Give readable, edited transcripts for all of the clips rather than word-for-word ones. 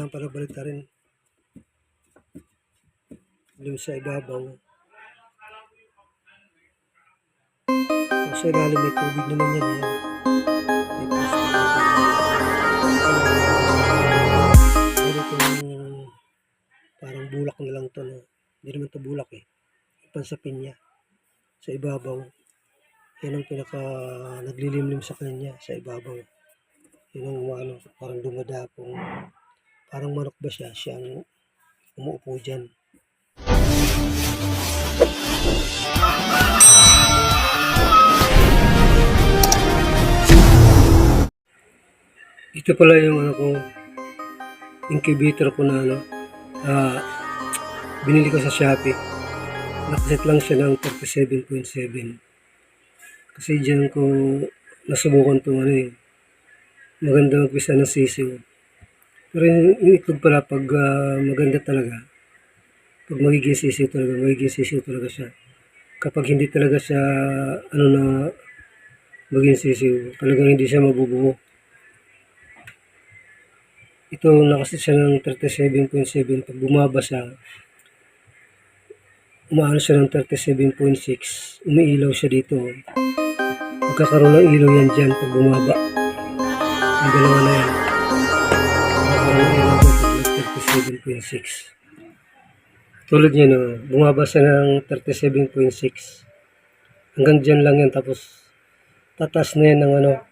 kailangan para baliktarin. Yung sa ibabaw. Sa ilalim may tubig naman yan. May plastic na pero itong parang bulak na lang ito. No? Hindi naman ito bulak eh. Pansapin niya. Sa ibabaw. Yan ang pinaka naglilimlim sa kanya sa ibabaw. Yan ang parang dumadapong. Parang manok ba siya? Siya ang umuupo dyan. Ito pala yung incubator ko na binili ko sa Shopee. Nakaset lang siya ng 37.7. Kasi dyan ko nasubukan itong maganda magpisa ng sisiw. Pero yung itlog pala pag maganda talaga, pag magiging sisiw talaga siya. Kapag hindi talaga siya maging sisiw, talagang hindi siya mabubuo. Ito nakaset siya ng 37.7. Pag bumaba siya, umaano siya ng 37.6. Umiilaw siya dito. Magkakaroon ng ilaw yan dyan pag bumaba. Ang dalawa na yan. Magkakaroon ng ilaw dyan pag 37.6. Tulad niya bumaba siya ng 37.6. Hanggang dyan lang yan. Tapos tatas na yan ng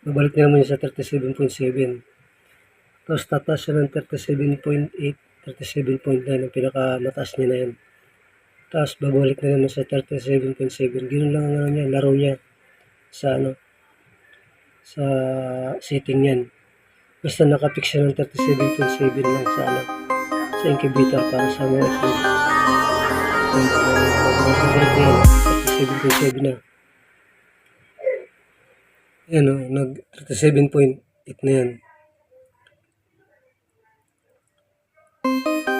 babalik na naman sa 37.7. Tapos tatas siya ng 37.8, 37.9 ang pinakamataas niya na yan. Tapos babalik na naman sa 37.7. Ganoon lang ang niya, laro niya sa sa setting niyan. Basta nakapix siya ng 37.7 lang sa incubator para sa mga itlog. Babalik na yan, 37.7 na. Ayan nag 37.8 na yan.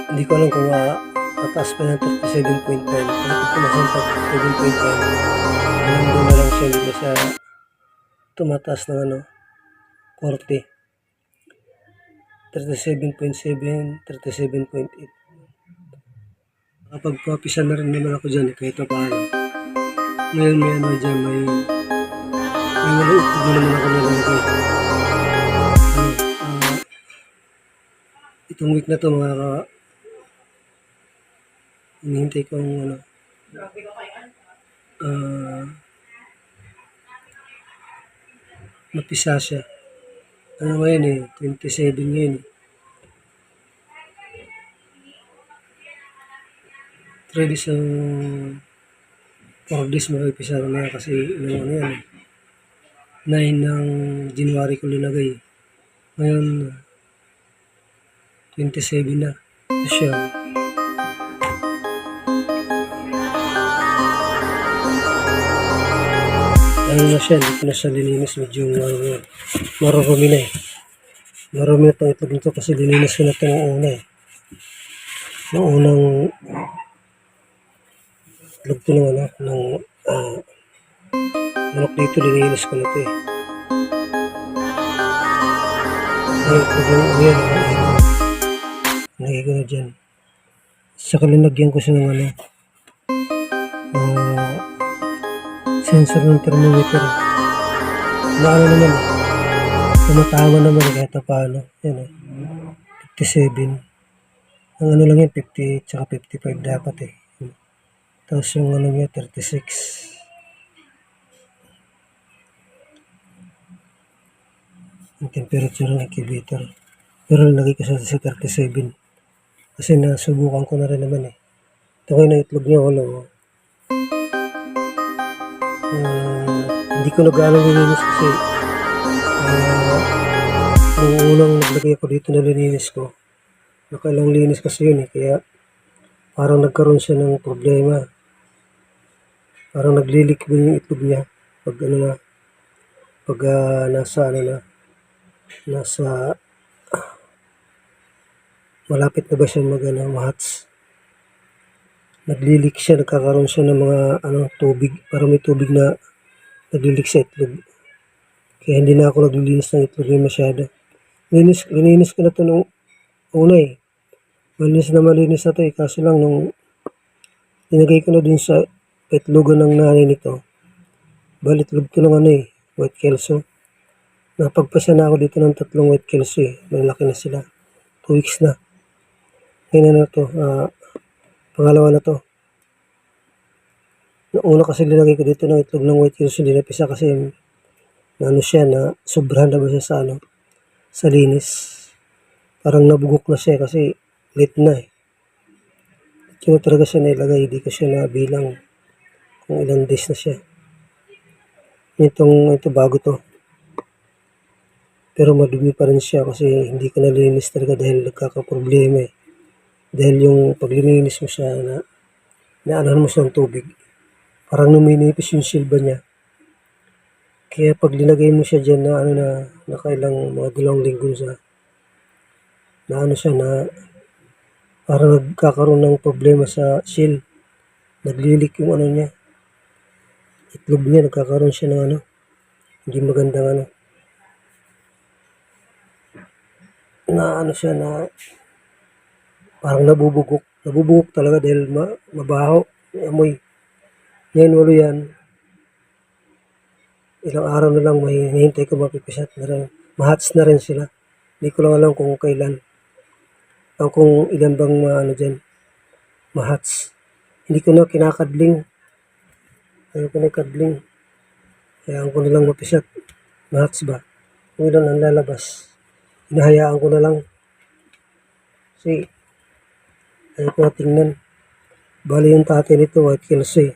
Hindi ko alam kung tataas pa ng 37.9. Kapag kumasan sa 37.9, nandun na lang siya, hindi na siya tumataas ng 40. 37.7, 37.8. Kapag papisan na rin naman ako dyan, kahit pa paano. Ngayon may dyan, may walang itlog na naman ako nalagay. Itong week na to hinihintay ko mapisa siya. Ngayon 27 ngayon. 3 days 4 days mapipisa na kasi yan 9 ng January ko linagay. Ngayon 27 na siya. Ano na siya, hindi ko na siya lininis. Medyo marurumi na marurumi na itong itlog nito kasi lininis ko na ito ng una Noong unang itlog ko ng manok dito, lininis ko na ito itlog lang nagay ko na dyan. Saka linagyan ko siya ng sensor ng thermometer. Naman tumatawa naman kahit paano. Yan 57. Ang lang yan 50 tsaka 55 dapat Tapos yung niya 36. Ang temperature ng incubator. Pero nilagay ko sa 37. Kasi nasubukan ko na rin naman Ito kayo na itlog niya hindi ko nag-aalang nilinis kasi nung unang naglagay ako dito na lininis ko, nakailang linis kasi yun kaya parang nagkaroon siya ng problema, parang naglilik yung itlog niya pag pag nasa malapit na ba siya ma-hatch. Naglilik siya, nagkakaroon siya ng mga tubig, parang may tubig na naglilik sa itlog. Kaya hindi na ako naglilinis ng itlog niya masyado. Lininis ko na 'to nung una, eh. Malinis na 'to, eh, kaso lang nung nilagay ko na dun sa itlogan ng nanay nito, bale itlog 'to ng ano, eh, white kelso. Napagpasa na ako dito ng 3 white kelso, eh, malalaki na sila, 2 weeks na. Ngayon ano 'to, pangalawa na 'to. Nung una kasi nilagay ko dito ng itlog ng white kelso, hindi napisa kasi naano siya, nasobrahan na ba siya sa ano, sa linis. Parang nabugok na siya kasi late na, eh. Di ko talaga siya nailagay, di ko siya nabilang kung ilang days na siya. Ito bago 'to. Pero madumi pa rin siya kasi hindi ko nalinis talaga dahil nagkakaproblema, eh. Dahil yung paglilinis mo siya inaanahan mo siya ng tubig, parang numinipis yung silba niya. Kaya 'pag linagay mo siya diyan na ano na nakailang mga 2 linggo na ano siya na parang nagkakaroon ng problema sa seal. Nagli-leak yung ano niya, itlog niya, nagkakaroon siya ng ano, hindi magandang ano, na ano siya na parang nabubugok. Nabubugok talaga dahil mabaho, may amoy. Ngayon walo yan, ilang araw na lang hinihintay ko mapipisat na rin. Ma-hatch na rin sila. Hindi ko lang alam kung kailan o kung ilan bang ano diyan, ma-hatch. Hindi ko na kinakadling. Ayaw ko na ikadling. Hayaan ko na lang mapisat. Ma-hatch ba? Kung ilan ang lalabas. Hinahayaan ko na lang. Kasi ayaw ko na tingnan. Bali yung tatay nito, white kelso, eh.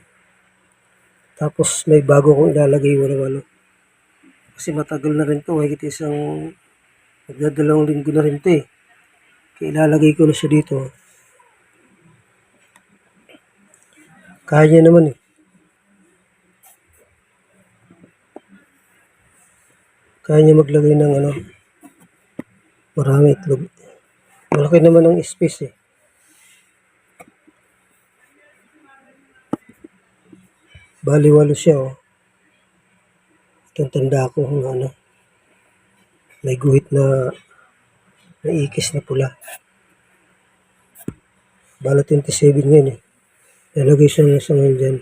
Tapos may bago kong ilalagay walo-walo. Kasi matagal na rin to, higit isang magdadalawang linggo na rin to, eh. Kaya ilalagay ko na siya dito. Kaya niya naman, eh. Kaya niya maglagay ng ano, marami itlog. Malaki naman ang space, eh. Bali walo siya, oh. Itong tanda ko ng ano, may guhit na ikis na pula. Bala 27 ngayon, eh. Nalagay siya sa ngayon dyan.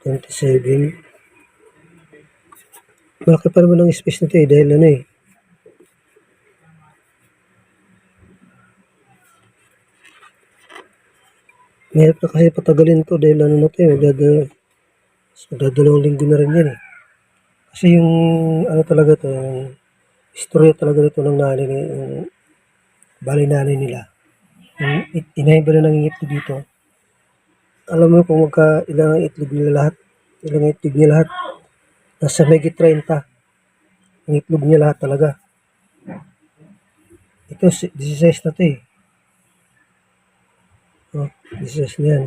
27. Malaki pa naman ang space nito, eh, dahil ano, eh. Mahirap na kasi patagalin to dahil ano na to, eh, magdadalawang linggo na rin yan, eh. Kasi yung ano talaga to, yung istorya talaga nito ng nanay ni yung bali nanay nila. Yung inahin ba na nangingitlog dito? Alam mo kung ilang ang itlog nila lahat? Ilang ang itlog niya lahat? Nasa mahigit 30 ang itlog niya lahat talaga. Ito 16 na to, eh. Oh, 16 na yan.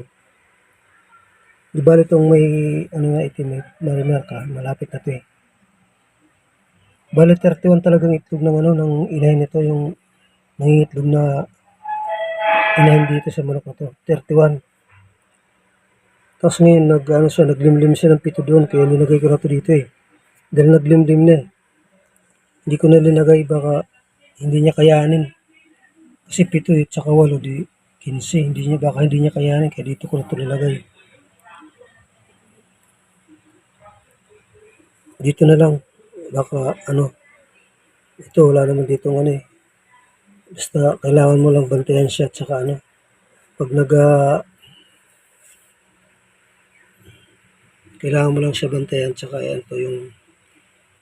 Di ba itong may ano na itim, eh, marimarka, malapit na to, eh. Bale 31 talagang itlog ng ano ng inahin nito, yung nangingitlog na inahin dito sa manok na to, 31. Tapos ngayon nag-ano siya, naglimlim siya ng 7 doon kaya nilagay ko na to dito, eh. Dahil naglimlim na, eh. Hindi ko na linagay baka hindi niya kayanin. Kasi 7, eh, tsaka 8 di 15. Baka hindi niya kayanin kaya dito ko na to nilagay. Dito na lang. Baka ano, ito wala naman dito ano, eh. Basta kailangan mo lang bantayan siya at saka ano, pag kailangan mo lang siya bantayan tsaka yan to yung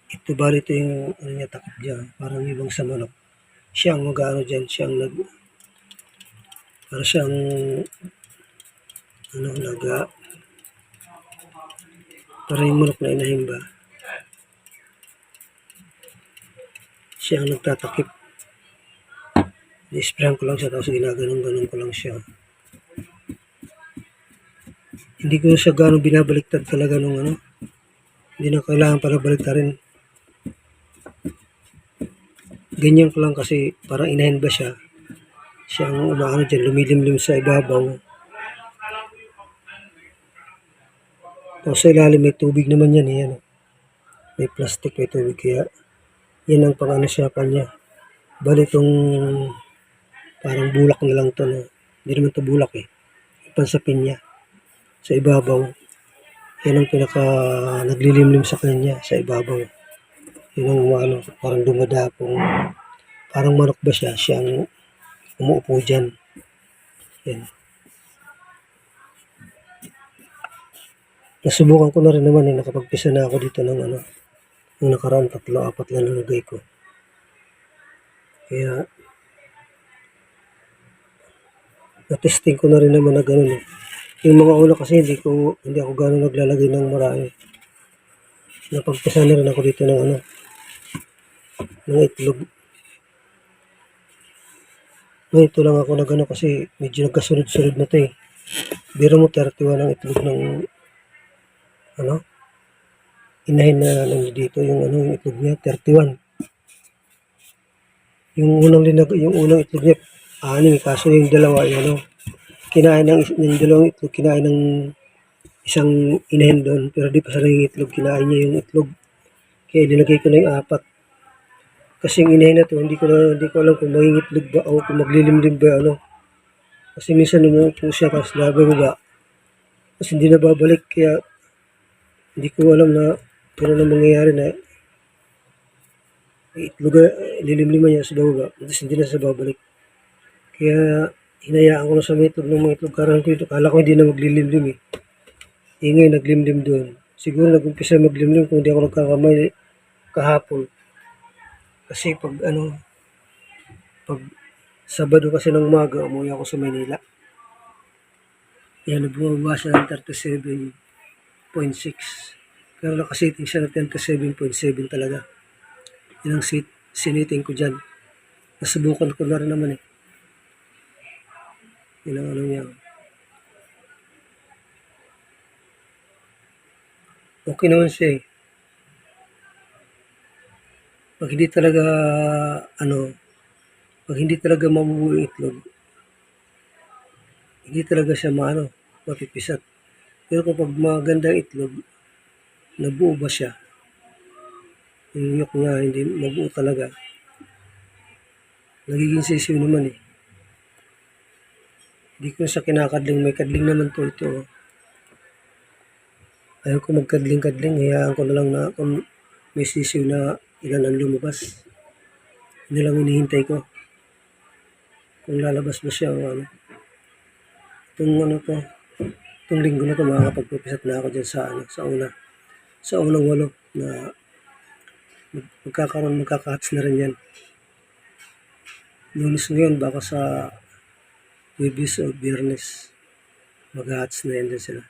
ito bali ito yung ano niya takip dyan, parang ibang sa manok. Siya ang mag-ano dyan, para siyang ano para yung manok na inahin ba, siya ang nagtatakip. I-sprayan ko lang siya tapos ginaganon-ganon ko lang siya. Hindi ko siya gano'ng binabaliktad talaga nung ano. Hindi na kailangan para baliktarin. Ganyan ko lang kasi parang inahin ba siya. Siya ang umaano dyan, lumilimlim sa ibabaw. Tapos sa ilalim may tubig naman yan, eh. Ano. may plastic, may tubig, kaya yan ang pang-ano siya kanya. Bali itong parang bulak na lang 'to, na hindi naman 'to bulak, eh, pansapin niya sa ibabaw. Yan ang pinaka naglilimlim sa kanya, sa ibabaw. Yun ang ano, parang dumadapong, parang manok ba siya, siya ang umuupo diyan. Yan. Nasubukan ko na rin naman, eh, nakapagpisa na ako dito ng ano, nung nakaraan 3, 4 lang nilagay ko. Kaya na-testing ko na rin naman na gano'n, eh. Yung mga una kasi hindi ako gaano naglalagay ng marami. Napagpisa na rin ako dito ng ano, ng itlog. Ito lang ako nag ano, kasi medyo nagkasunod-sunod na 'to, eh. Biro mo 31 ang itlog ng ano, inahin na ano dito, yung ano, yung itlog niya 31. Yung unang itlog niya 6, kaso yung dalawa yung ano, kinain ng dalawang itlog, kinain ng isang inahin doon, pero di pa sarang yung itlog, kinain niya yung itlog. Kaya nilagay ko na yung 4. Kasi yung inahin na 'to, hindi ko alam kung mangingitlog ba o kung maglilimlim ba ano. Kasi minsan umuupo siya tapos bababa, tapos hindi na babalik, kaya hindi ko alam na gano'n ang mangyayari, na itlog, lilimliman niya sa bababa, tapos hindi na siya babalik. Kaya hinayaan ko na sa mga itlog ng mga itlog, karang ko ito, akala ko hindi na maglilimlim, eh. Ngayon naglimlim doon. Siguro nag-umpisa maglimlim kung hindi ako nagkakamali kahapon. Kasi pag Sabado kasi ng umaga, umuwi ako sa Maynila. Yan, bumaba siya ng 37.6. Pero nakasiting siya ng 37.7 talaga. Yan ang siniting ko dyan. Nasubukan ko na rin naman, eh. Yun ang ano niya. Okay naman siya, eh. Pag hindi talaga mabubuo yung itlog, hindi talaga siya mapipisat. Pero kapag magandang itlog, nabuo ba siya, yung yolk niya hindi mabuo talaga, nagiging sisiw naman, eh. Hindi ko siya kinakadling, may kadling naman ito. Ayaw ko magkadling-kadling, hayaan ko na lang na kung may sisiw na ilan ang lumabas. Yun lang hinihintay ko. Kung lalabas ba siya o ano. Itong linggo na ito, makakapagpapisat na ako dyan sa unang 8 na magkakahats na rin yan. Lunes ngayon, baka sa Huwebes o Biyernes, mag-hats na yan din sila.